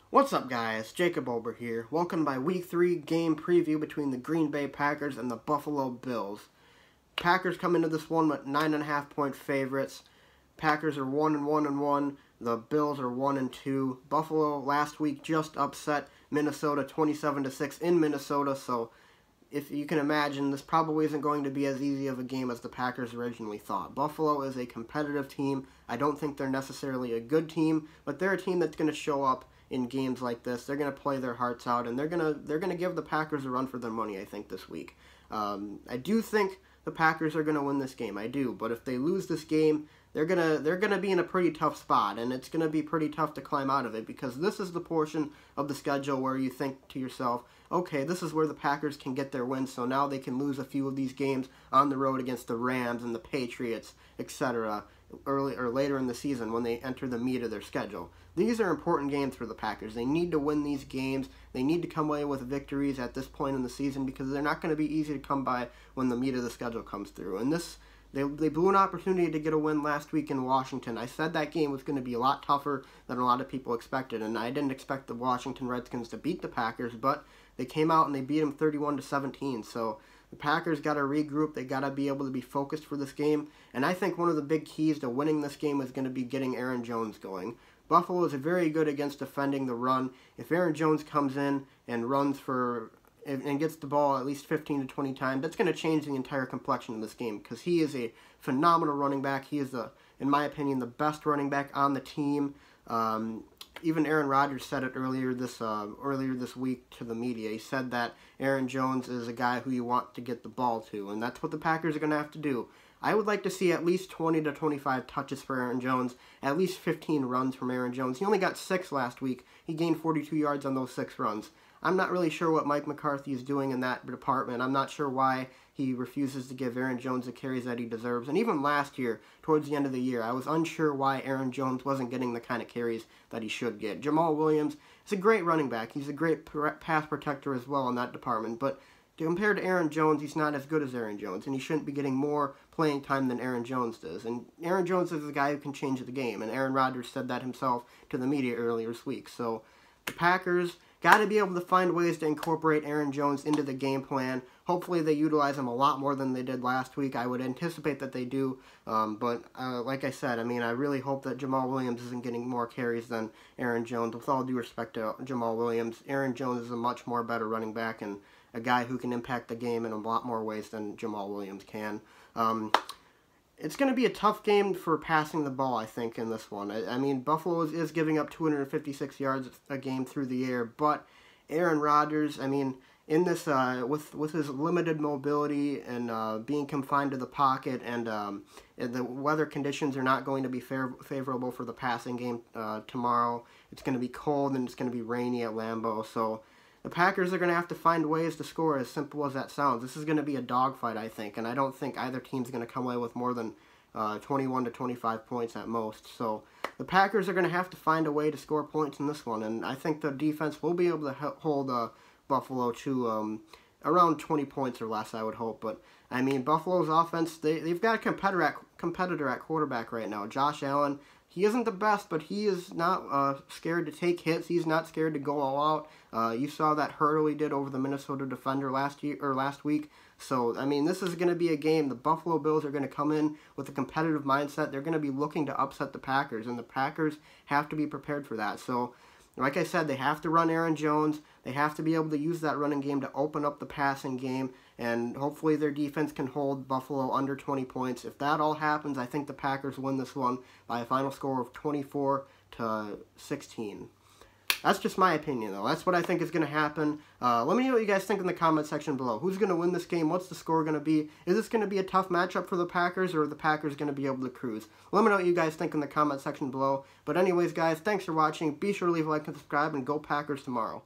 What's up, guys? Jacob Ober here. Welcome to my Week 3 game preview between the Green Bay Packers and the Buffalo Bills. Packers come into this one with 9.5-point favorites. Packers are 1-1-1. The Bills are 1-2. Buffalo last week just upset Minnesota 27-6 in Minnesota, so if you can imagine, this probably isn't going to be as easy of a game as the Packers originally thought. Buffalo is a competitive team. I don't think they're necessarily a good team, but they're a team that's going to show up in games like this. They're going to play their hearts out, and they're going to give the Packers a run for their money, I think, this week. I do think the Packers are going to win this game. I do, but if they lose this game, they're gonna be in a pretty tough spot, and it's gonna be pretty tough to climb out of it, because this is the portion of the schedule where you think to yourself, okay, this is where the Packers can get their wins, so now they can lose a few of these games on the road against the Rams and the Patriots, etc., early or later in the season when they enter the meat of their schedule. These are important games for the Packers. They need to win these games. They need to come away with victories at this point in the season, because they're not going to be easy to come by when the meat of the schedule comes through. And They blew an opportunity to get a win last week in Washington. I said that game was going to be a lot tougher than a lot of people expected, and I didn't expect the Washington Redskins to beat the Packers, but they came out and they beat them 31-17. So the Packers got to regroup. They got to be able to be focused for this game, and I think one of the big keys to winning this game is going to be getting Aaron Jones going. Buffalo is very good against defending the run. If Aaron Jones comes in and runs for and gets the ball at least 15 to 20 times, that's going to change the entire complexion of this game, because he is a phenomenal running back. He is, in my opinion, the best running back on the team. Even Aaron Rodgers said it earlier this week to the media. He said that Aaron Jones is a guy who you want to get the ball to, and that's what the Packers are going to have to do. I would like to see at least 20 to 25 touches for Aaron Jones, at least 15 runs from Aaron Jones. He only got 6 last week. He gained 42 yards on those 6 runs. I'm not really sure what Mike McCarthy is doing in that department. I'm not sure why he refuses to give Aaron Jones the carries that he deserves. And even last year, towards the end of the year, I was unsure why Aaron Jones wasn't getting the kind of carries that he should get. Jamal Williams is a great running back. He's a great pass protector as well in that department. But compared to Aaron Jones, he's not as good as Aaron Jones, and he shouldn't be getting more playing time than Aaron Jones does. And Aaron Jones is the guy who can change the game, and Aaron Rodgers said that himself to the media earlier this week. So the Packers got to be able to find ways to incorporate Aaron Jones into the game plan. Hopefully they utilize him a lot more than they did last week. I would anticipate that they do. But like I said, I mean, I really hope that Jamal Williams isn't getting more carries than Aaron Jones. With all due respect to Jamal Williams, Aaron Jones is a much more better running back and a guy who can impact the game in a lot more ways than Jamal Williams can. It's going to be a tough game for passing the ball, I think, in this one. I mean, Buffalo is giving up 256 yards a game through the air, but Aaron Rodgers, I mean, in this, with his limited mobility and being confined to the pocket, and the weather conditions are not going to be favorable for the passing game tomorrow. It's going to be cold and it's going to be rainy at Lambeau, so the Packers are going to have to find ways to score, as simple as that sounds. This is going to be a dogfight, I think, and I don't think either team's going to come away with more than 21 to 25 points at most. So the Packers are going to have to find a way to score points in this one, and I think the defense will be able to hold Buffalo to around 20 points or less, I would hope. But, I mean, Buffalo's offense, they've got a competitor at quarterback right now. Josh Allen, he isn't the best, but he is not scared to take hits. He's not scared to go all out. You saw that hurdle he did over the Minnesota defender last week. So, I mean, this is going to be a game. The Buffalo Bills are going to come in with a competitive mindset. They're going to be looking to upset the Packers, and the Packers have to be prepared for that. So, like I said, they have to run Aaron Jones. They have to be able to use that running game to open up the passing game, and hopefully their defense can hold Buffalo under 20 points. If that all happens, I think the Packers win this one by a final score of 24-16. That's just my opinion, though. That's what I think is going to happen. Let me know what you guys think in the comment section below. Who's going to win this game? What's the score going to be? Is this going to be a tough matchup for the Packers, or are the Packers going to be able to cruise? Let me know what you guys think in the comment section below. But anyways, guys, thanks for watching. Be sure to leave a like and subscribe, and go Packers tomorrow.